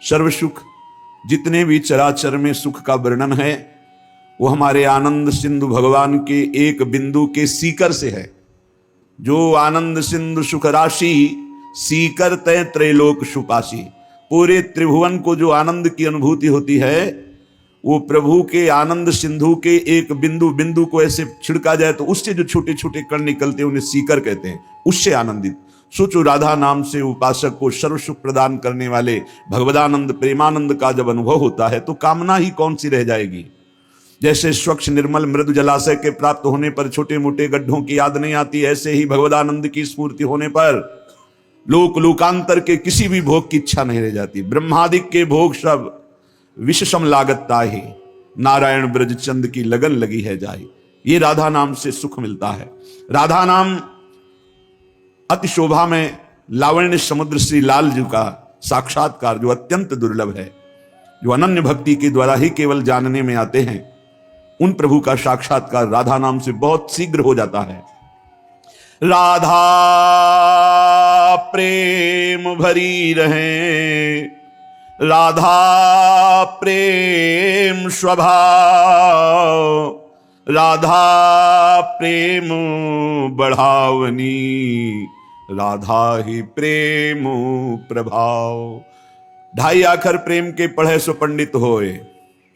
सर्व सुख, जितने भी चराचर में सुख का वर्णन है वो हमारे आनंद सिंधु भगवान के एक बिंदु के सीकर से है। जो आनंद सिंधु सुख राशि सीकर तय त्रैलोक सुपासी। पूरे त्रिभुवन को जो आनंद की अनुभूति होती है वो प्रभु के आनंद सिंधु के एक बिंदु बिंदु को ऐसे छिड़का जाए तो उससे जो छोटे छोटे कण निकलते हैं उन्हें सीकर कहते हैं, उससे आनंदित। सोचो, राधा नाम से उपासक को सर्व सुख प्रदान करने वाले भगवदानंद प्रेमानंद का जब अनुभव होता है तो कामना ही कौन सी रह जाएगी। जैसे स्वच्छ निर्मल मृदु जलाशय के प्राप्त होने पर छोटे मोटे गड्ढों की याद नहीं आती, ऐसे ही भगवदानंद की स्फूर्ति होने पर लोक लोकांतर के किसी भी भोग की इच्छा नहीं रह जाती। ब्रह्मादिक के भोग सब विषम लागत ताहि, नारायण ब्रज चंद की लगन लगी है जाए। ये राधा नाम से सुख मिलता है। राधा नाम अति शोभा में लावण्य समुद्र श्री लाल जी का साक्षात्कार जो अत्यंत दुर्लभ है, जो अनन्य भक्ति के द्वारा ही केवल जानने में आते हैं, उन प्रभु का साक्षात्कार राधा नाम से बहुत शीघ्र हो जाता है। राधा प्रेम भरी रहे, राधा प्रेम स्वभाव, राधा प्रेम बढ़ावनी, राधा ही प्रेम प्रभाव। ढाई आखर प्रेम के पढ़े सो पंडित होए,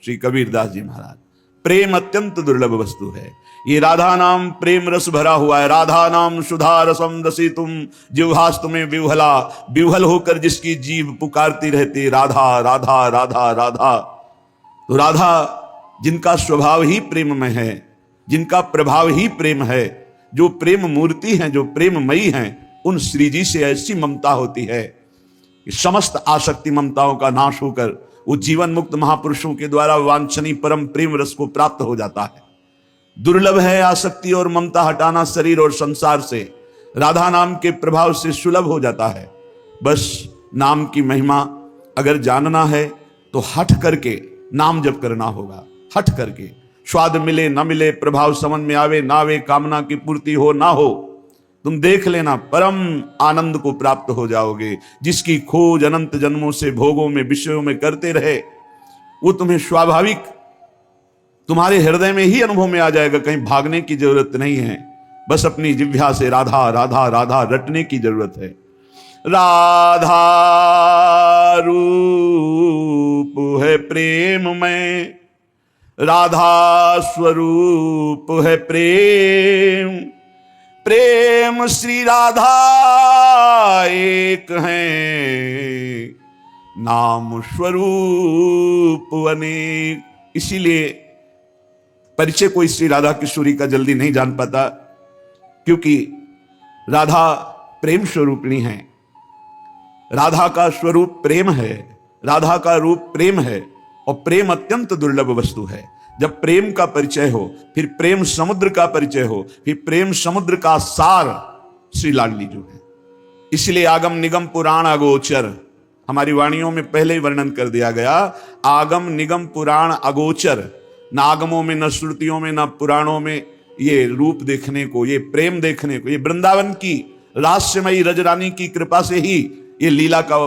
श्री कबीरदास जी महाराज। प्रेम अत्यंत दुर्लभ वस्तु है। ये राधा नाम प्रेम रस भरा हुआ है। राधा नाम सुधा रसम रसी तुम जिह्वास्तु में विह्वला, विह्वल होकर जिसकी जीव पुकारती रहती राधा राधा राधा राधा। तो राधा जिनका स्वभाव ही प्रेममय है, जिनका प्रभाव ही प्रेम है, जो प्रेम मूर्ति हैं, जो प्रेममयी हैं, उन श्री जी से ऐसी ममता होती है कि समस्त आसक्ति ममताओं का नाश होकर वो जीवन मुक्त महापुरुषों के द्वारा वांछनीय परम प्रेम रस को प्राप्त हो जाता है। दुर्लभ है आसक्ति और ममता हटाना शरीर और संसार से। राधा नाम के प्रभाव से सुलभ हो जाता है। बस नाम की महिमा अगर जानना है तो हट करके नाम जप करना होगा। हट करके स्वाद मिले न मिले, प्रभाव समझ में आवे ना आवे, कामना की पूर्ति हो ना हो, तुम देख लेना परम आनंद को प्राप्त हो जाओगे। जिसकी खोज अनंत जन्मों से भोगों में विषयों में करते रहे वो तुम्हें स्वाभाविक तुम्हारे हृदय में ही अनुभव में आ जाएगा। कहीं भागने की जरूरत नहीं है, बस अपनी जिह्वा से राधा राधा राधा रटने की जरूरत है। राधा रूप है प्रेम में, राधा स्वरूप है प्रेम, प्रेम श्री राधा एक हैं, नाम स्वरूप अनेक। इसीलिए परिचय कोई श्री राधा किशोरी का जल्दी नहीं जान पाता, क्योंकि राधा प्रेम स्वरूपिणी है। राधा का स्वरूप प्रेम है, राधा का रूप प्रेम है, और प्रेम अत्यंत दुर्लभ वस्तु है। जब प्रेम का परिचय हो, फिर प्रेम समुद्र का परिचय हो, फिर प्रेम समुद्र का सार श्री लाडली जो है। इसलिए आगम निगम पुराण अगोचर हमारी वाणियों में पहले ही वर्णन कर दिया गया। आगम निगम पुराण अगोचर, न आगमों में न श्रुतियों में न पुराणों में ये रूप देखने को, ये प्रेम देखने को, ये वृंदावन की रास्यमयी रजरानी की कृपा से ही ये लीला का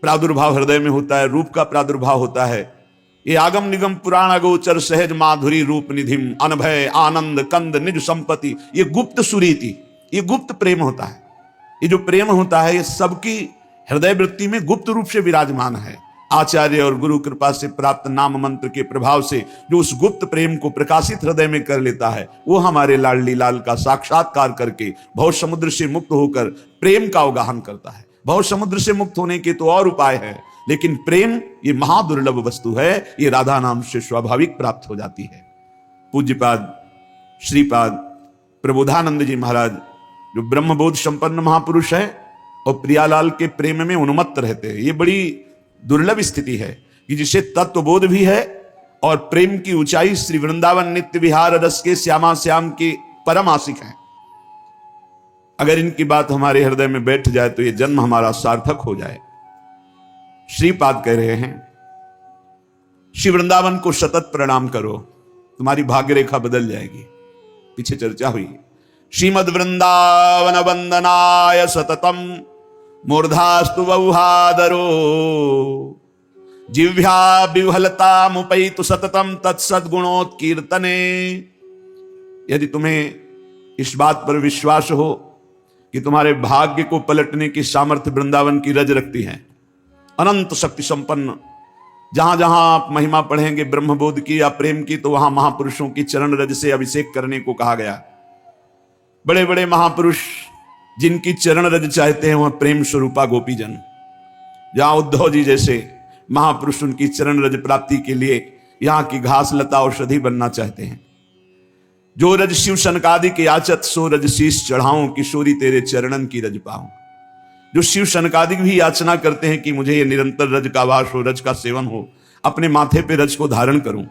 प्रादुर्भाव हृदय में होता है, रूप का प्रादुर्भाव होता है। ये आगम निगम पुराण अगोचर सहज माधुरी रूप निधिम अनभय आनंद कंद निज संपत्ति, ये गुप्त सुरीति, ये गुप्त प्रेम होता है। ये जो प्रेम होता है ये सबकी हृदय वृत्ति में गुप्त रूप से विराजमान है। आचार्य और गुरु कृपा से प्राप्त नाम मंत्र के प्रभाव से जो उस गुप्त प्रेम को प्रकाशित हृदय में कर लेता है, वो हमारे लाडली लाल का साक्षात्कार करके भव समुद्र से मुक्त होकर प्रेम का अवगाहन करता है। भव समुद्र से मुक्त होने के तो और उपाय है, लेकिन प्रेम ये महादुर्लभ वस्तु है। ये राधा नाम से स्वाभाविक प्राप्त हो जाती है। पूज्यपाद श्रीपाद प्रबोधानंद जी महाराज जो ब्रह्मबोध संपन्न महापुरुष है और प्रियालाल के प्रेम में उन्मत्त रहते हैं। ये बड़ी दुर्लभ स्थिति है कि जिसे तत्वबोध भी है और प्रेम की ऊंचाई श्री वृंदावन नित्य विहार रस के श्यामा श्याम के परम आशिक हैं। अगर इनकी बात हमारे हृदय में बैठ जाए तो ये जन्म हमारा सार्थक हो जाए। श्रीपाद कह रहे हैं, श्री वृंदावन को सतत प्रणाम करो, तुम्हारी भाग्य रेखा बदल जाएगी। पीछे चर्चा हुई। श्रीमद वृंदावन वंदनाय सततम मूर्धास्तु बहुहादरो जिह्वा विह्वलता मुपैतु सततम तत्सद्गुणोत्कीर्तने। यदि तुम्हें इस बात पर विश्वास हो कि तुम्हारे भाग्य को पलटने की सामर्थ्य वृंदावन की रज रखती है, अनंत शक्ति संपन्न, जहां जहां आप महिमा पढ़ेंगे ब्रह्मबोध की या प्रेम की, तो वहां महापुरुषों की चरण रज से अभिषेक करने को कहा गया। बड़े बड़े महापुरुष जिनकी चरण रज चाहते हैं वह प्रेम स्वरूपा गोपी जन। जहां उद्धव जी जैसे महापुरुष उनकी चरण रज प्राप्ति के लिए यहां की घास लता औषधि बनना चाहते हैं। जो रज शिव सनकादि के याचत, सो रज शीश चढ़ाऊं, किशोरी तेरे चरणन की रज पाऊं। जो शिव सनकादि भी याचना करते हैं कि मुझे ये निरंतर रज का वास हो, रज का सेवन हो, अपने माथे पे रज को धारण करूं।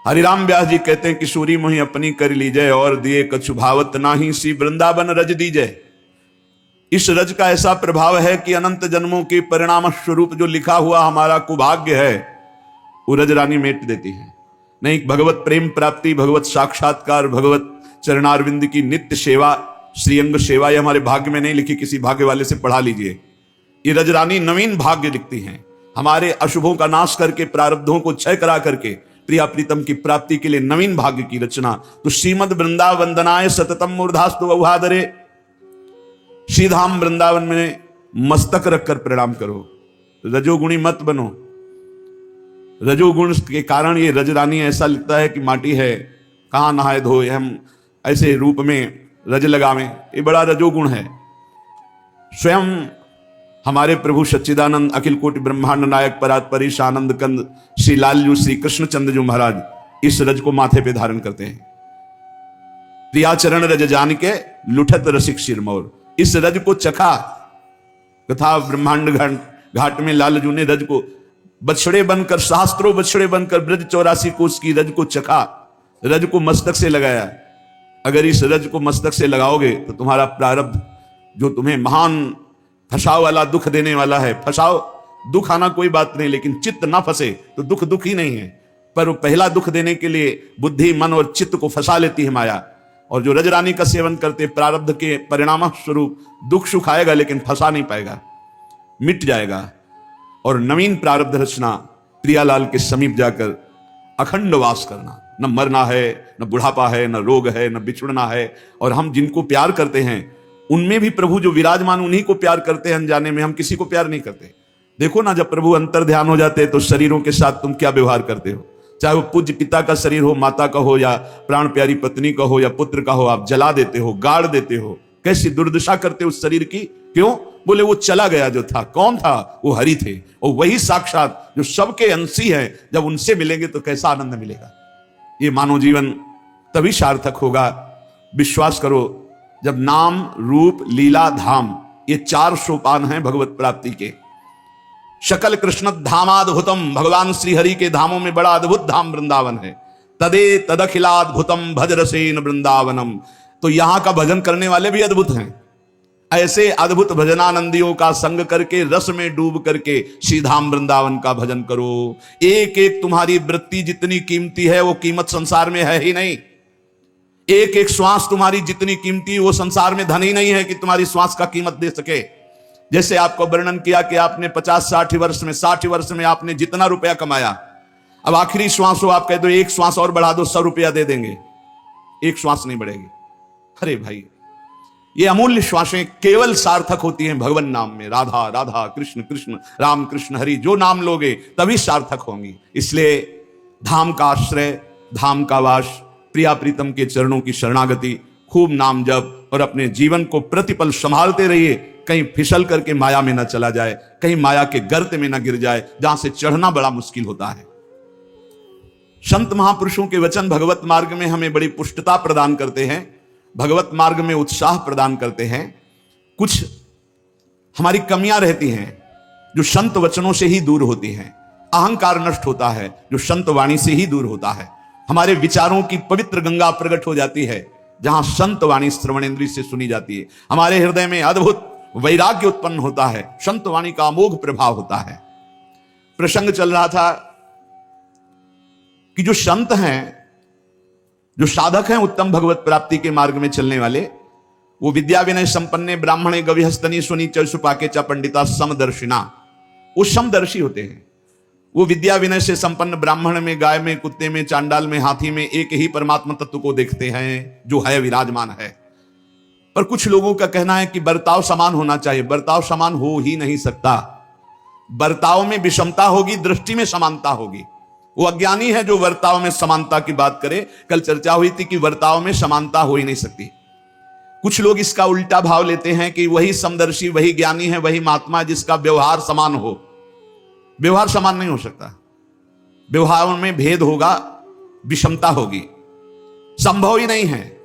हरिराम व्यास जी कहते हैं, किशोरी मोहि अपनी कर लीजय, और दिए कछु भावत नाही, सी वृंदावन रज दीजय। इस रज का ऐसा प्रभाव है कि अनंत जन्मों के परिणाम स्वरूप जो लिखा हुआ हमारा कुभाग्य है, वो रज रानी मेट देती है। नहीं, भगवत प्रेम प्राप्ति, भगवत साक्षात्कार, भगवत चरणारविंद की नित्य सेवा, श्रीअंग सेवा, ये हमारे भाग्य में नहीं लिखी, किसी भाग्य वाले से पढ़ा लीजिए। ये रजरानी नवीन भाग्य लिखती हैं, हमारे अशुभों का नाश करके, प्रारब्धों को क्षय करा करके प्रिया प्रीतम की प्राप्ति के लिए नवीन भाग्य की रचना। तो श्रीमद वृंदावंदनाय सततम मूर्धास्तु औहादरे, श्रीधाम वृंदावन में मस्तक रखकर प्रणाम करो। रजोगुणी मत बनो। रजोगुण के कारण ये रजरानी ऐसा लगता है कि माटी है, कहां नहाए धोए, हम ऐसे रूप में रज लगावें, ये बड़ा रजोगुण है। स्वयं हमारे प्रभु सच्चिदानंद अखिल कोटि ब्रह्मांड नायक परात परीश आनंद कंद श्री लालजू श्री कृष्णचंद्र जी महाराज इस रज को माथे पे धारण करते हैं। प्रियाचरण रज जान के लुठत रसिक सिरमौर, इस रज को चखा। कथा ब्रह्मांड घाट में लालजू ने रज को बछड़े बनकर, शास्त्रों बछड़े बनकर ब्रज 84 कोस की रज को चखा, रज को मस्तक से लगाया। अगर इस रज को मस्तक से लगाओगे तो तुम्हारा प्रारब्ध जो तुम्हें महान फसाव वाला, दुख देने वाला है, फसाव दुख आना कोई बात नहीं, लेकिन चित्त ना फंसे तो दुख दुख ही नहीं है, पर वो पहला दुख देने के लिए बुद्धि, मन और चित्त को फंसा लेती है माया। और जो रजरानी का सेवन करते प्रारब्ध के परिणाम स्वरूप दुख सुख आएगा, लेकिन फंसा नहीं पाएगा, मिट जाएगा। और नवीन प्रारब्ध रचना प्रियालाल के समीप जाकर अखंड वास करना। न मरना है, न बुढ़ापा है, न रोग है, न बिछुड़ना है। और हम जिनको प्यार करते हैं उनमें भी प्रभु जो विराजमान, उन्हीं को प्यार करते हैं, अनजाने में हम किसी को प्यार नहीं करते। देखो ना, जब प्रभु अंतर ध्यान हो जाते हैं तो शरीरों के साथ तुम क्या व्यवहार करते हो, चाहे वो पूज्य पिता का शरीर हो, माता का हो, या प्राण प्यारी पत्नी का हो, या पुत्र का हो, आप जला देते हो, गाड़ देते हो। कैसी दुर्दशा करते उस शरीर की। क्यों? बोले वो चला गया जो था। कौन था? वो हरि थे, और वही साक्षात जो सबके अंशी है, जब उनसे मिलेंगे तो कैसा आनंद मिलेगा। ये मानव जीवन तभी सार्थक होगा। विश्वास करो, जब नाम रूप लीला धाम, ये 4 सोपान हैं भगवत प्राप्ति के। शकल कृष्ण धामाद्भुतम, भगवान श्री हरि के धामों में बड़ा अद्भुत धाम वृंदावन है। तदे तदखिलाद्भुतम भज रसेन वृंदावनम, तो यहां का भजन करने वाले भी अद्भुत हैं। ऐसे अद्भुत भजनानंदियों का संग करके, रस में डूब करके श्री धाम वृंदावन का भजन करो। एक एक तुम्हारी वृत्ति जितनी कीमती है, वो कीमत संसार में है ही नहीं। एक एक श्वास तुम्हारी जितनी कीमती, वो संसार में धन ही नहीं है कि तुम्हारी श्वास का कीमत दे सके। जैसे आपको वर्णन किया कि आपने 50-60 वर्ष में, 60 वर्ष में आपने जितना रुपया कमाया, अब आखिरी श्वास हो, आप कह दो एक श्वास और बढ़ा दो, 100 रुपया दे देंगे, एक श्वास नहीं बढ़ेगी। अरे भाई, ये अमूल्य श्वासें केवल सार्थक होती हैं भगवान नाम में। राधा राधा, कृष्ण कृष्ण, राम कृष्ण हरि, जो नाम लोगे तभी सार्थक होंगी। इसलिए धाम का आश्रय, धाम का वास, प्रिया प्रीतम के चरणों की शरणागति, खूब नाम जप, और अपने जीवन को प्रतिपल संभालते रहिए, कहीं फिसल करके माया में न चला जाए, कहीं माया के गर्त में न गिर जाए, जहां से चढ़ना बड़ा मुश्किल होता है। संत महापुरुषों के वचन भगवत मार्ग में हमें बड़ी पुष्टता प्रदान करते हैं, भगवत मार्ग में उत्साह प्रदान करते हैं। कुछ हमारी कमियां रहती हैं जो संत वचनों से ही दूर होती हैं। अहंकार नष्ट होता है जो संत वाणी से ही दूर होता है। हमारे विचारों की पवित्र गंगा प्रकट हो जाती है जहां संत वाणी श्रवणेंद्रिय से सुनी जाती है। हमारे हृदय में अद्भुत वैराग्य उत्पन्न होता है, संत वाणी का अमोघ प्रभाव होता है। प्रसंग चल रहा था कि जो संत हैं, जो साधक हैं उत्तम भगवत प्राप्ति के मार्ग में चलने वाले, वो विद्या विनय संपन्ने ब्राह्मणे गविहस्तनी सुनी चुपाके च पंडिता समदर्शिना, वो समदर्शी होते हैं। वो विद्या विनय से संपन्न ब्राह्मण में, गाय में, कुत्ते में, चांडाल में, हाथी में एक ही परमात्मा तत्व को देखते हैं जो है, विराजमान है। पर कुछ लोगों का कहना है कि बर्ताव समान होना चाहिए। बर्ताव समान हो ही नहीं सकता। बर्ताव में विषमता होगी, दृष्टि में समानता होगी। वो अज्ञानी है जो बर्ताव में समानता की बात करे। कल चर्चा हुई थी कि बर्ताव में समानता हो ही नहीं सकती। कुछ लोग इसका उल्टा भाव लेते हैं कि वही समदर्शी, वही ज्ञानी है, वही महात्मा जिसका व्यवहार समान हो। व्यवहार समान नहीं हो सकता। व्यवहार में भेद होगा, विषमता होगी, संभव ही नहीं है।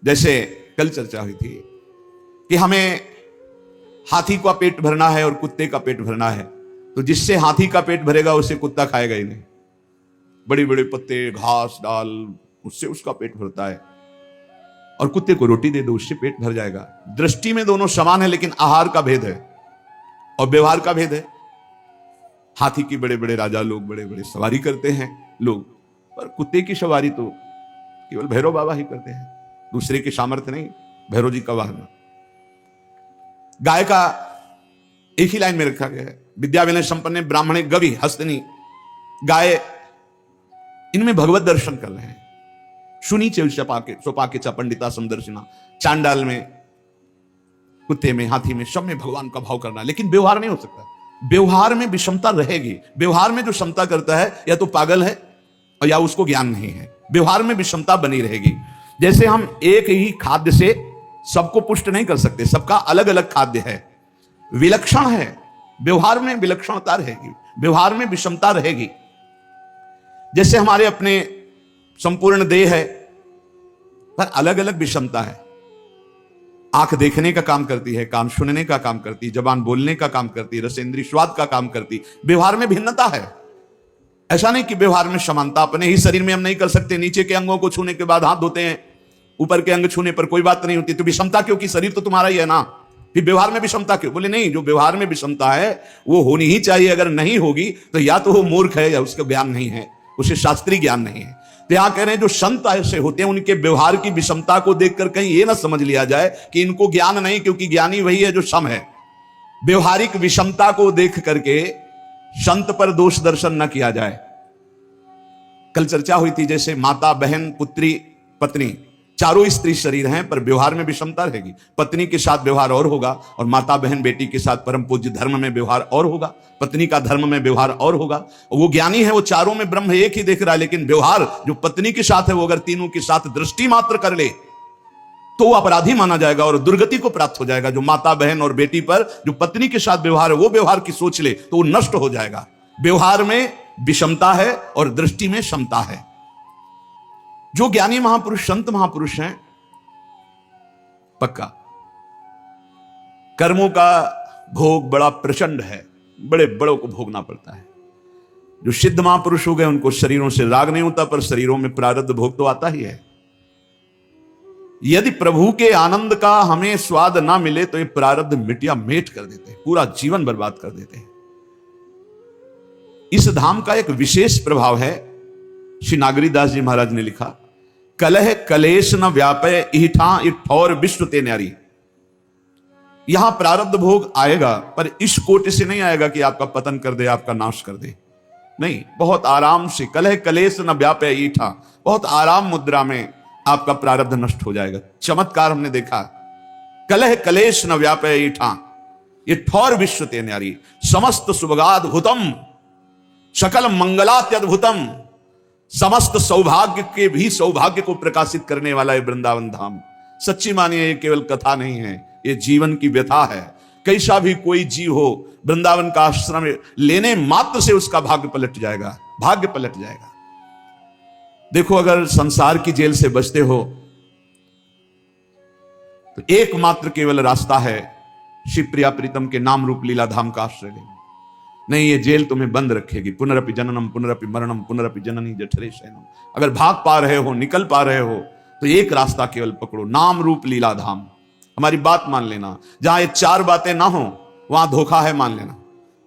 जैसे कल चर्चा हुई थी कि हमें हाथी का पेट भरना है और कुत्ते का पेट भरना है, तो जिससे हाथी का पेट भरेगा उसे कुत्ता खाएगा ही नहीं। बड़े बड़े पत्ते, घास, डाल, उससे उसका पेट भरता है। और कुत्ते को रोटी दे दो, उससे पेट भर जाएगा। दृष्टि में दोनों समान है, लेकिन आहार का भेद है और व्यवहार का भेद है। हाथी की बड़े बड़े राजा लोग बड़े बड़े सवारी करते हैं लोग, पर कुत्ते की सवारी तो केवल भैरव बाबा ही करते हैं, दूसरे के सामर्थ्य नहीं। भैरव जी का वाहन। गाय का एक ही लाइन में रखा गया है। विद्या विनय संपन्न ब्राह्मणे गवि हस्तनी, गाय, इनमें भगवत दर्शन कर रहे हैं। सुनी चौपाके चा पंडिता समदर्शिना, चांडाल में, कुत्ते में, हाथी में, सब में भगवान का भाव करना। लेकिन व्यवहार नहीं हो सकता। व्यवहार में विषमता रहेगी। व्यवहार में जो क्षमता करता है या तो पागल है और या उसको ज्ञान नहीं है। व्यवहार में विषमता बनी रहेगी। जैसे हम एक ही खाद्य से सबको पुष्ट नहीं कर सकते, सबका अलग अलग खाद्य है, विलक्षण है। व्यवहार में विलक्षणता रहेगी, व्यवहार में विषमता रहेगी। जैसे हमारे अपने संपूर्ण देह है, पर अलग अलग विषमता है। आंख देखने का काम करती है, कान सुनने का काम करती है, जबान बोलने का काम करती है, रसेंद्री स्वाद का काम करती है। व्यवहार में भिन्नता है। ऐसा नहीं कि व्यवहार में समानता। अपने ही शरीर में हम नहीं कर सकते। नीचे के अंगों को छूने के बाद हाथ धोते हैं, ऊपर के अंग छूने पर कोई बात नहीं होती। तो विषमता क्यों? कि शरीर तो तुम्हारा ही है ना। फिर व्यवहार में विषमता क्यों? बोले नहीं, जो व्यवहार में विषमता है वो होनी ही चाहिए। अगर नहीं होगी तो या तो वो मूर्ख है या उसका ज्ञान नहीं है, उसे शास्त्रीय ज्ञान नहीं है। तो यहां कह रहे हैं जो संत ऐसे होते हैं उनके व्यवहार की विषमता को देखकर कहीं ये ना समझ लिया जाए कि इनको ज्ञान नहीं, क्योंकि ज्ञानी वही है जो सम है। व्यवहारिक विषमता को देख करके संत पर दोष दर्शन न किया जाए। कल चर्चा हुई थी जैसे माता, बहन, पुत्री, पत्नी, चारों स्त्री शरीर हैं, पर व्यवहार में विषमता रहेगी। पत्नी के साथ व्यवहार और होगा और माता, बहन, बेटी के साथ परम पूज्य धर्म में व्यवहार और होगा। पत्नी का धर्म में व्यवहार और होगा। वो ज्ञानी है, वो चारों में ब्रह्म एक ही देख रहा है, लेकिन व्यवहार जो पत्नी के साथ है वो अगर तीनों के साथ दृष्टि मात्र कर ले तो वो अपराधी माना जाएगा और दुर्गति को प्राप्त हो जाएगा। जो माता, बहन और बेटी पर जो पत्नी के साथ व्यवहार है वो व्यवहार की सोच ले तो वो नष्ट हो जाएगा। व्यवहार में विषमता है और दृष्टि में समता है। जो ज्ञानी महापुरुष, संत महापुरुष हैं, पक्का कर्मों का भोग बड़ा प्रचंड है, बड़े बड़ों को भोगना पड़ता है। जो सिद्ध महापुरुष हो गए उनको शरीरों से राग नहीं होता, पर शरीरों में प्रारब्ध भोग तो आता ही है। यदि प्रभु के आनंद का हमें स्वाद ना मिले तो ये प्रारब्ध मिटिया मेट कर देते हैं, पूरा जीवन बर्बाद कर देते हैं। इस धाम का एक विशेष प्रभाव है। श्री नागरीदास जी महाराज ने लिखा, कलह कलेश न व्यापय इठा इठौर विश्व ते न्यारी। यहां प्रारब्ध भोग आएगा, पर इस कोटि से नहीं आएगा कि आपका पतन कर दे, आपका नाश कर दे। नहीं, बहुत आराम से, कलह कलेश न व्यापय ईठा, बहुत आराम मुद्रा में आपका प्रारब्ध नष्ट हो जाएगा। चमत्कार हमने देखा। कलह कलेश न व्यापय ईठा, ये ठौर विश्व ते न्यारी, समस्त सुभगाद्भुतम सकल मंगलात्यद्भुतम, समस्त सौभाग्य के भी सौभाग्य को प्रकाशित करने वाला है वृंदावन धाम। सच्ची मानिए, ये केवल कथा नहीं है, ये जीवन की व्यथा है। कैसा भी कोई जीव हो, वृंदावन का आश्रम लेने मात्र से उसका भाग्य पलट जाएगा, भाग्य पलट जाएगा। देखो, अगर संसार की जेल से बचते हो तो एकमात्र केवल रास्ता है शिवप्रिया प्रीतम के नाम रूप लीला धाम का आश्रय लेना। नहीं, ये जेल तुम्हें बंद रखेगी। पुनरपि जननम पुनरपि मरणम पुनरपि जननी जठरे शयनम। अगर भाग पा रहे हो, निकल पा रहे हो, तो एक रास्ता केवल पकड़ो, नाम रूप लीला धाम। हमारी बात मान लेना। जहां ये चार बातें ना हो वहां धोखा है, मान लेना।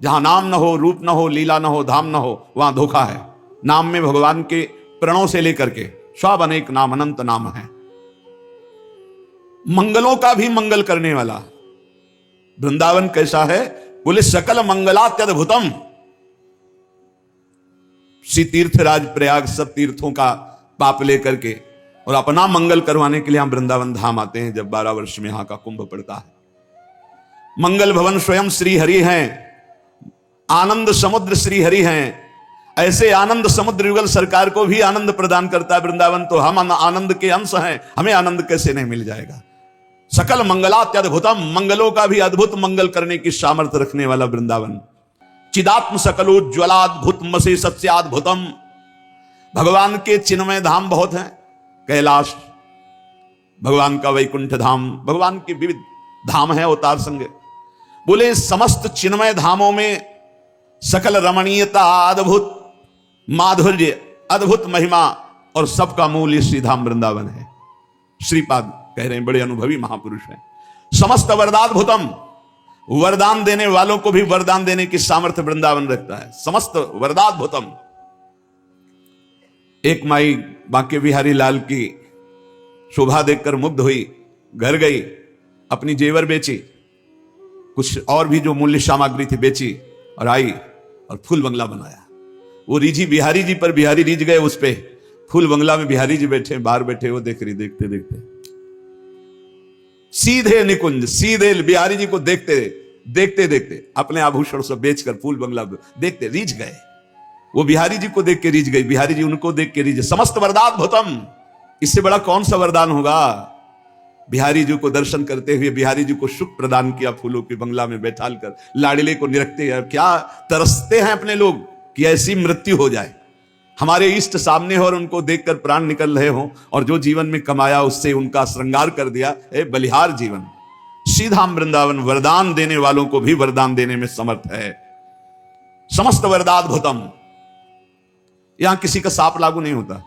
जहां नाम ना हो, रूप ना हो, लीला ना हो, धाम ना हो, वहां धोखा है। नाम में भगवान के प्रणों से लेकर के सब अनेक नाम, अनंत नाम है। मंगलों का भी मंगल करने वाला वृंदावन कैसा है? बोले सकल मंगलात्यद्भुतम, श्री तीर्थराज प्रयाग सब तीर्थों का पाप लेकर के और अपना मंगल करवाने के लिए हम वृंदावन धाम आते हैं जब 12 वर्ष में यहां का कुंभ पड़ता है। मंगल भवन स्वयं श्री हरि हैं, आनंद समुद्र श्री हरि हैं। ऐसे आनंद समुद्र युगल सरकार को भी आनंद प्रदान करता है वृंदावन, तो हम आनंद के अंश हैं, हमें आनंद कैसे नहीं मिल जाएगा। सकल मंगलात्यद्भुतम, मंगलों का भी अद्भुत मंगल करने की सामर्थ्य रखने वाला वृंदावन। चिदात्म सकलोज्ज्वलाद्भुत मसे सत्याद्भुतम, भगवान के चिन्मय धाम बहुत हैं। कैलाश भगवान का, वैकुंठ धाम भगवान के विविध धाम है अवतार संग। बोले समस्त चिन्मय धामों में सकल रमणीयता, अद्भुत माधुर्य, अद्भुत महिमा और सबका मूल ये श्री धाम वृंदावन है। श्रीपाद कह रहे हैं, बड़े अनुभवी महापुरुष हैं। समस्त वरदाद्भुतम, वरदान देने वालों को भी वरदान देने की सामर्थ्य वृंदावन रखता है। समस्त वरदाद्भुतम। एक माई बांके बिहारी लाल की शोभा देखकर मुग्ध हुई, घर गई, अपनी जेवर बेची, कुछ और भी जो मूल्य सामग्री थी बेची और आई और फूल बंगला बनाया। वो रिझी बिहारी जी पर, बिहारी रिझ गए उस पे। फूल बंगला में बिहारी जी बैठे, बाहर बैठे, वो देख रही, देखते देखते सीधे निकुंज, सीधे बिहारी जी को देखते देखते देखते अपने आभूषण से बेचकर फूल बंगला देखते रीझ गए। वो बिहारी जी को देख के रीझ गई, बिहारी जी उनको देख के रीझ। समस्त वरदाद्भुतम, इससे बड़ा कौन सा वरदान होगा। बिहारी जी को दर्शन करते हुए बिहारी जी को सुख प्रदान किया, फूलों के बंगला में बैठाल कर लाडले को निरखते हैं। क्या तरसते हैं अपने लोग कि ऐसी मृत्यु हो जाए, हमारे इष्ट सामने हो और उनको देखकर प्राण निकल रहे हो, और जो जीवन में कमाया उससे उनका श्रृंगार कर दिया। बलिहार जीवन। श्रीधाम वृंदावन वरदान देने वालों को भी वरदान देने में समर्थ है। समस्त वरदाद्भुतम। यहां किसी का साप लागू नहीं होता,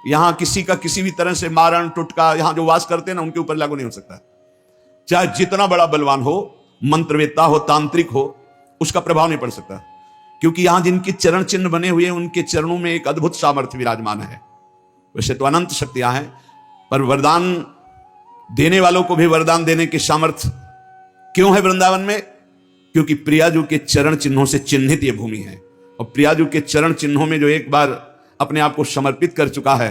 यहां किसी का किसी भी तरह से मारण टुटका, यहां जो वास करते हैं ना उनके ऊपर लागू नहीं हो सकता। चाहे जितना बड़ा बलवान हो, मंत्रवेत्ता हो, तांत्रिक हो, उसका प्रभाव नहीं पड़ सकता, क्योंकि यहां जिनके चरण चिन्ह बने हुए हैं उनके चरणों में एक अद्भुत सामर्थ्य विराजमान है। वैसे तो अनंत शक्तियां हैं, पर वरदान देने वालों को भी वरदान देने की सामर्थ्य क्यों है वृंदावन में? क्योंकि प्रियाजू के चरण चिन्हों से चिन्हित यह भूमि है, और प्रियाजू के चरण चिन्हों में जो एक बार अपने आप को समर्पित कर चुका है,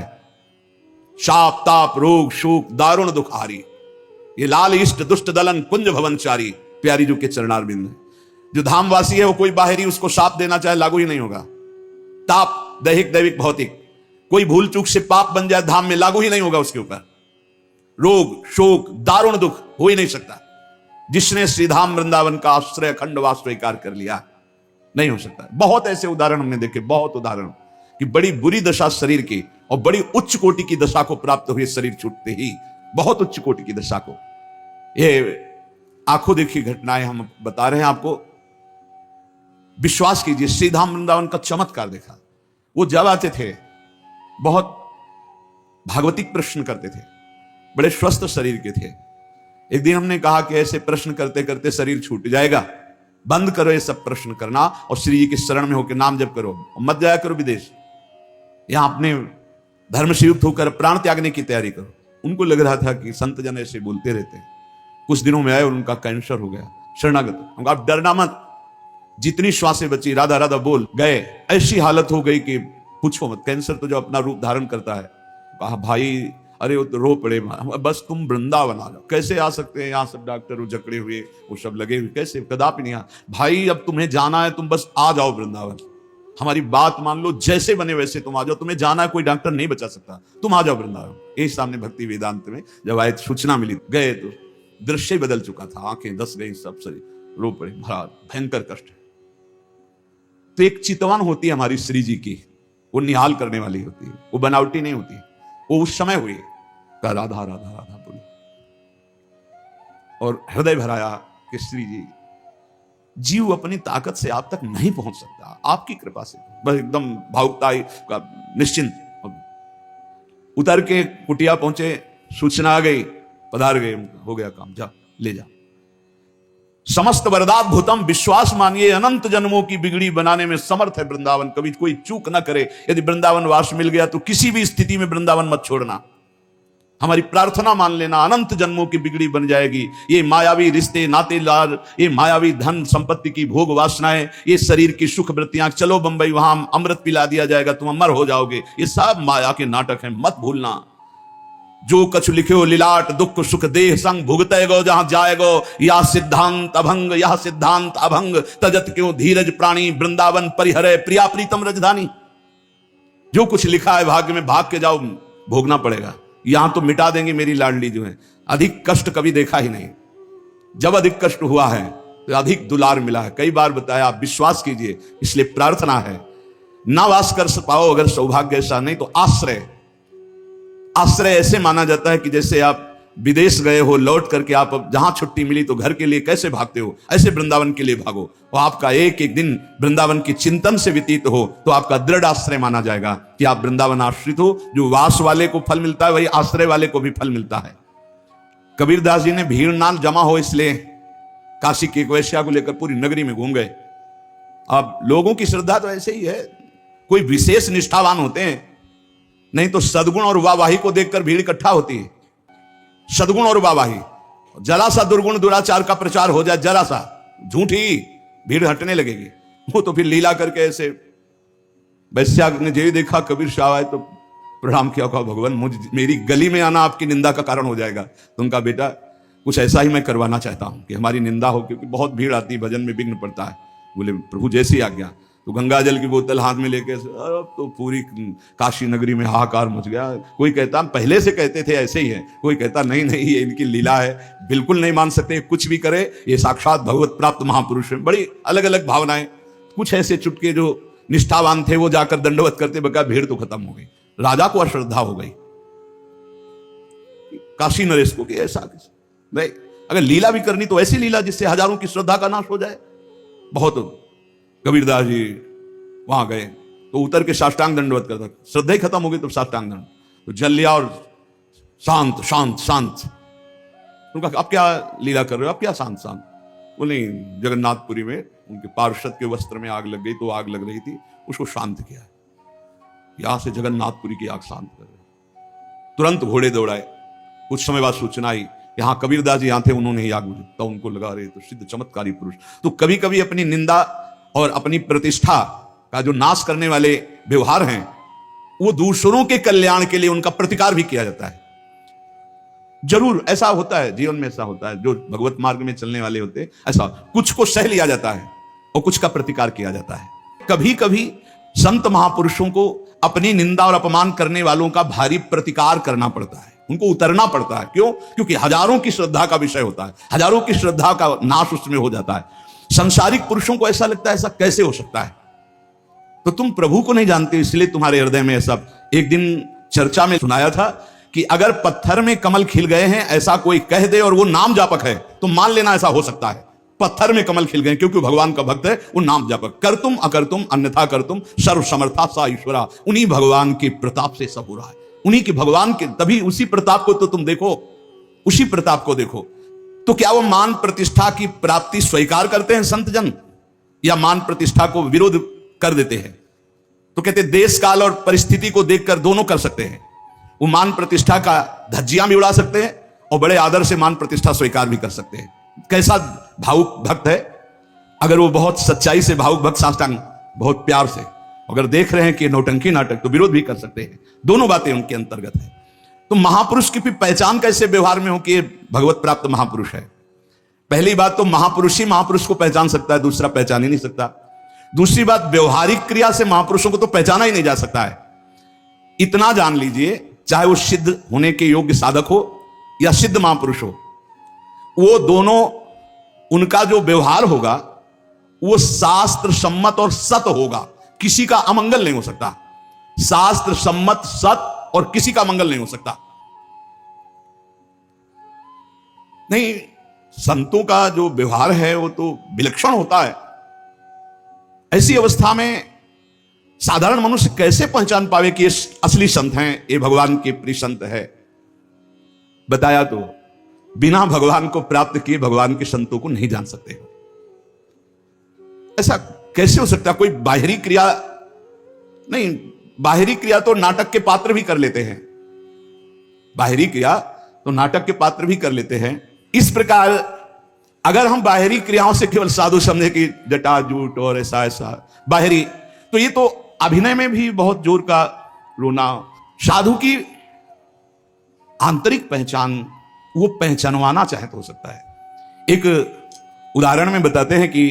शाप ताप रोग शोक दारुण दुखारी, ये लाल इष्ट दुष्ट दलन कुंज भवनचारी प्यारी जू के चरणारविंद है। जो धामवासी है वो कोई बाहरी उसको शाप देना चाहे लागू ही नहीं होगा। ताप दैहिक दैविक भौतिक, कोई भूल चूक से पाप बन जाए धाम में लागू ही नहीं होगा उसके ऊपर। रोग शोक दारुण दुख हो ही नहीं सकता। जिसने श्रीधाम वृंदावन का आश्रय अखंड वास स्वीकार कर लिया, नहीं हो सकता। बहुत ऐसे उदाहरण हमने देखे, बहुत उदाहरण कि बड़ी बुरी दशा शरीर की और बड़ी उच्च कोटि की दशा को प्राप्त हुए शरीर छूटते ही, बहुत उच्च कोटि की दशा को। ये आंखों देखी घटनाएं हम बता रहे हैं आपको। विश्वास कीजिए, श्रीधाम वृंदावन का चमत्कार देखा। वो जब आते थे बहुत भागवतिक प्रश्न करते थे, बड़े स्वस्थ शरीर के थे। एक दिन हमने कहा कि ऐसे प्रश्न करते करते शरीर छूट जाएगा, बंद करो ये सब प्रश्न करना और श्री जी के शरण में होकर नाम जप करो, मत जाया करो विदेश। यहां अपने धर्म से युक्त होकर प्राण त्यागने की तैयारी करो। उनको लग रहा था कि संत जन ऐसे बोलते रहते हैं। कुछ दिनों में आए और उनका कैंसर हो गया, शरणागत। आप डरना मत, जितनी श्वासें बची राधा राधा बोल गए। ऐसी हालत हो गई कि पूछो मत। कैंसर तो जो अपना रूप धारण करता है। कहा भाई, अरे वो तो रो पड़े, बस तुम वृंदावन आ जाओ। कैसे आ सकते हैं, यहाँ सब डॉक्टर वो जकड़े हुए, वो सब लगे हुए, कैसे? कदापि नहीं। भाई अब तुम्हें जाना है, तुम बस आ जाओ वृंदावन, हमारी बात मान लो, जैसे बने वैसे तुम आ जाओ। तुम्हें जाना है, कोई डॉक्टर नहीं बचा सकता, तुम आ जाओ वृंदावन। यही सामने भक्ति वेदांत में जब आए सूचना मिली, गए तो दृश्य बदल चुका था, आंखें धस गई, सब शरीर रो पड़े, बड़ा भयंकर कष्ट है। तो एक चितवन होती है हमारी श्री जी की, वो निहाल करने वाली होती है, वो बनावटी नहीं होती। वो उस समय हुई का राधा राधा राधा बोली और हृदय भराया कि श्री जी, जीव अपनी ताकत से आप तक नहीं पहुंच सकता, आपकी कृपा से। बस एकदम भावुकता का निश्चिंत उतर के कुटिया पहुंचे, सूचना आ गई, पधार गए, हो गया काम, जा ले जा। समस्त वरदाद्भुतम, विश्वास मानिए, अनंत जन्मों की बिगड़ी बनाने में समर्थ है वृंदावन। कभी कोई चूक ना करे। यदि वृंदावन वास मिल गया तो किसी भी स्थिति में वृंदावन मत छोड़ना। हमारी प्रार्थना मान लेना, अनंत जन्मों की बिगड़ी बन जाएगी। ये मायावी रिश्ते नातेदार, ये मायावी धन संपत्ति की भोग वासनाएं, ये शरीर की सुख वृत्तियां, चलो बंबई वहां अमृत पिला दिया जाएगा, तुम अमर हो जाओगे, ये सब माया के नाटक हैं, मत भूलना। जो कछु लिखो लीलाट दुख सुख देह संग भुगते गो जहां जाएगो, यह सिद्धांत अभंग, यह सिद्धांत अभंग, तजत क्यों धीरज प्राणी, वृंदावन परिहरे प्रिया प्रीतम रजधानी। जो कुछ लिखा है भाग्य में, भाग के जाओ, भोगना पड़ेगा। यहां तो मिटा देंगे मेरी लाडली जो है। अधिक कष्ट कभी देखा ही नहीं। जब अधिक कष्ट हुआ है तो अधिक दुलार मिला है। कई बार बताया, आप विश्वास कीजिए। इसलिए प्रार्थना है, ना वास कर पाओ अगर सौभाग्य ऐसा नहीं तो आश्रय। आश्रय ऐसे माना जाता है कि जैसे आप विदेश गए हो, लौट करके आप जहां छुट्टी मिली तो घर के लिए कैसे भागते हो, ऐसे वृंदावन के लिए भागो। और आपका एक एक दिन वृंदावन की चिंतन से व्यतीत हो तो आपका दृढ़ आश्रय माना जाएगा कि आप वृंदावन आश्रित हो। जो वास वाले को फल मिलता है वही आश्रय वाले को भी फल मिलता है। कबीरदास जी ने भीड़ ना जमा हो इसलिए काशी की एक वैश्या को लेकर पूरी नगरी में घूम गए। अब लोगों की श्रद्धा तो ऐसे ही है, कोई विशेष निष्ठावान होते हैं, नहीं तो सद्गुण और वाहवाही को देखकर भीड़ इकट्ठा होती है। सद्गुण और वाहवाही, जरा सा दुर्गुण दुराचार का प्रचार हो जाए, जरा सा झूठी, भीड़ हटने लगेगी। वो तो फिर लीला करके ऐसे। वैश्या ने जो देखा कबीर शाह आए तो प्रणाम किया, कहा भगवान मेरी गली में आना आपकी निंदा का कारण हो जाएगा। तो उनका बेटा कुछ ऐसा ही मैं करवाना चाहता हूं कि हमारी निंदा हो, क्योंकि बहुत भीड़ आती है, भजन में विघ्न पड़ता है। बोले प्रभु जैसी आज्ञा। तो गंगा जल की बोतल हाथ में लेके तो पूरी काशी नगरी में हाहाकार मच गया। कोई कहता पहले से कहते थे ऐसे ही है, कोई कहता नहीं नहीं ये इनकी लीला है, बिल्कुल नहीं मान सकते, कुछ भी करे ये साक्षात भगवत प्राप्त महापुरुष है। बड़ी अलग अलग भावनाएं। कुछ ऐसे चुटके जो निष्ठावान थे वो जाकर दंडवत करते, बका भीड़ तो खत्म हो गई। राजा को अश्रद्धा हो गई, काशी नरेश को, कि ऐसा नहीं, अगर लीला भी करनी तो ऐसी लीला जिससे हजारों की श्रद्धा का नाश हो जाए। बहुत कबीरदास जी वहां गए तो उतर के साष्टांग दंडवत करता, श्रद्धा ही खत्म हो गई तो साष्टांग दंड, तो जल लिया और शांत शांत शांत। उनका आप क्या लीला कर रहे हो, आप क्या शांत शांत? बोले जगन्नाथपुरी में उनके पार्षद के वस्त्र में आग लग गई, तो आग लग रही थी, उसको शांत किया। यहां से जगन्नाथपुरी की आग शांत कर रहे। तुरंत घोड़े दौड़ाए। कुछ समय बाद सूचना आई, यहां कबीरदास जी यहां थे, उन्होंने ही आग बुझी, तो उनको लगा रहे तो सिद्ध चमत्कारी पुरुष। तो कभी कभी अपनी निंदा और अपनी प्रतिष्ठा का जो नाश करने वाले व्यवहार हैं, वो दूसरों के कल्याण के लिए उनका प्रतिकार भी किया जाता है। जरूर ऐसा होता है, जीवन में ऐसा होता है। जो भगवत मार्ग में चलने वाले होते हैं, ऐसा कुछ को सह लिया जाता है और कुछ का प्रतिकार किया जाता है। कभी कभी संत महापुरुषों को अपनी निंदा और अपमान करने वालों का भारी प्रतिकार करना पड़ता है, उनको उतरना पड़ता है। क्यों? क्योंकि हजारों की श्रद्धा का विषय होता है, हजारों की श्रद्धा का नाश उसमें हो जाता है। संसारिक पुरुषों को ऐसा लगता है ऐसा कैसे हो सकता है, तो तुम प्रभु को नहीं जानते, इसलिए तुम्हारे हृदय में ऐसा। एक दिन चर्चा में सुनाया था कि अगर पत्थर में कमल खिल गए हैं ऐसा कोई कह दे और वो नाम जापक है तो मान लेना ऐसा हो सकता है। पत्थर में कमल खिल गए क्योंकि भगवान का भक्त है, वो नाम जापक। कर तुम अकर तुम अन्यथा कर तुम, सर्व समर्था सा ईश्वरा। उन्हीं भगवान के प्रताप से सब हो रहा है, उन्हीं के भगवान के, तभी उसी प्रताप को तो तुम देखो, उसी प्रताप को देखो। तो क्या वो मान प्रतिष्ठा की प्राप्ति स्वीकार करते हैं संत जन, या मान प्रतिष्ठा को विरोध कर देते हैं? तो कहते देश काल और परिस्थिति को देखकर दोनों कर सकते हैं। वो मान प्रतिष्ठा का धज्जियां भी उड़ा सकते हैं और बड़े आदर से मान प्रतिष्ठा स्वीकार भी कर सकते हैं। कैसा भावुक भक्त है, अगर वो बहुत सच्चाई से भावुक भक्त साष्टांग बहुत प्यार से अगर देख रहे हैं कि नौटंकी नाटक, तो विरोध भी कर सकते हैं। दोनों बातें उनके अंतर्गत है। तो महापुरुष की पहचान कैसे व्यवहार में हो कि भगवत प्राप्त महापुरुष है? पहली बात तो महापुरुष ही महापुरुष को पहचान सकता है, दूसरा पहचान ही नहीं सकता। दूसरी बात, व्यवहारिक क्रिया से महापुरुषों को तो पहचाना ही नहीं जा सकता है। इतना जान लीजिए, चाहे वो सिद्ध होने के योग्य साधक हो या सिद्ध महापुरुष हो, वो दोनों, उनका जो व्यवहार होगा वो शास्त्र सम्मत और सत होगा, किसी का अमंगल नहीं हो सकता। शास्त्र सम्मत सत और किसी का मंगल नहीं हो सकता। नहीं, संतों का जो व्यवहार है वो तो विलक्षण होता है। ऐसी अवस्था में साधारण मनुष्य कैसे पहचान पावे कि ये असली संत हैं, ये भगवान के प्रिय संत है? बताया तो बिना भगवान को प्राप्त किए भगवान के संतों को नहीं जान सकते हो। ऐसा कैसे हो सकता? कोई बाहरी क्रिया नहीं, बाहरी क्रिया तो नाटक के पात्र भी कर लेते हैं। बाहरी क्रिया तो नाटक के पात्र भी कर लेते हैं। इस प्रकार अगर हम बाहरी क्रियाओं से केवल साधु समझे कि जटा जूट और ऐसा ऐसा बाहरी, तो ये तो अभिनय में भी बहुत जोर का रोना। साधु की आंतरिक पहचान वो पहचानवाना चाहे तो हो सकता है। एक उदाहरण में बताते हैं कि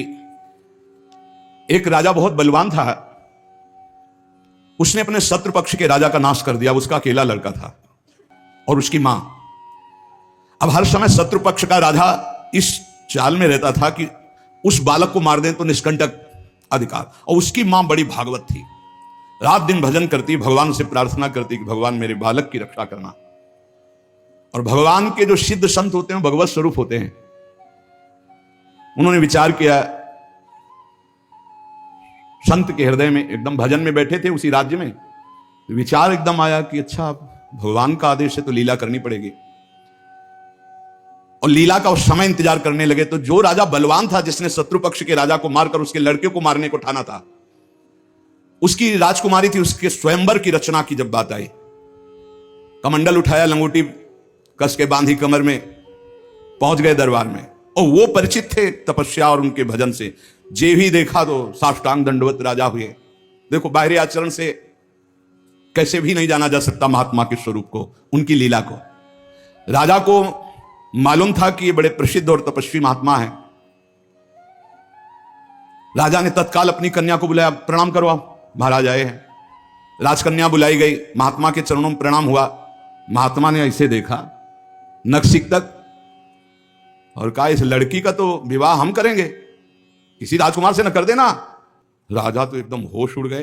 एक राजा बहुत बलवान था, उसने अपने शत्रु पक्ष के राजा का नाश कर दिया। उसका अकेला लड़का था और उसकी मां। अब हर समय शत्रु पक्ष का राजा इस चाल में रहता था कि उस बालक को मार दें तो निष्कंटक अधिकार। और उसकी मां बड़ी भागवत थी, रात दिन भजन करती, भगवान से प्रार्थना करती कि भगवान मेरे बालक की रक्षा करना। और भगवान के जो सिद्ध संत होते हैं भगवत स्वरूप होते हैं। उन्होंने विचार किया, संत के हृदय में एकदम भजन में बैठे थे उसी राज्य में, विचार एकदम आया कि अच्छा भगवान का आदेश है तो लीला करनी पड़ेगी। और लीला का उस समय इंतजार करने लगे। तो जो राजा बलवान था, जिसने शत्रु पक्ष के राजा को मारकर उसके लड़के को मारने को ठाना था, उसकी राजकुमारी थी, उसके स्वयंवर की रचना की जब बात आई, कमंडल उठाया, लंगोटी कस के बांधी कमर में, पहुंच गए दरबार में। और वो परिचित थे तपस्या और उनके भजन से, जे भी देखा तो साष्टांग दंडवत राजा हुए। देखो बाहरी आचरण से कैसे भी नहीं जाना जा सकता महात्मा के स्वरूप को, उनकी लीला को। राजा को मालूम था कि ये बड़े प्रसिद्ध और तपस्वी महात्मा हैं। राजा ने तत्काल अपनी कन्या को बुलाया, प्रणाम करवाओ, महाराज आए हैं। राजकन्या बुलाई गई, महात्मा के चरणों में प्रणाम हुआ। महात्मा ने ऐसे देखा नखशिख तक और कहा इस लड़की का तो विवाह हम करेंगे, किसी राजकुमार से न कर देना। राजा तो एकदम होश उड़ गए।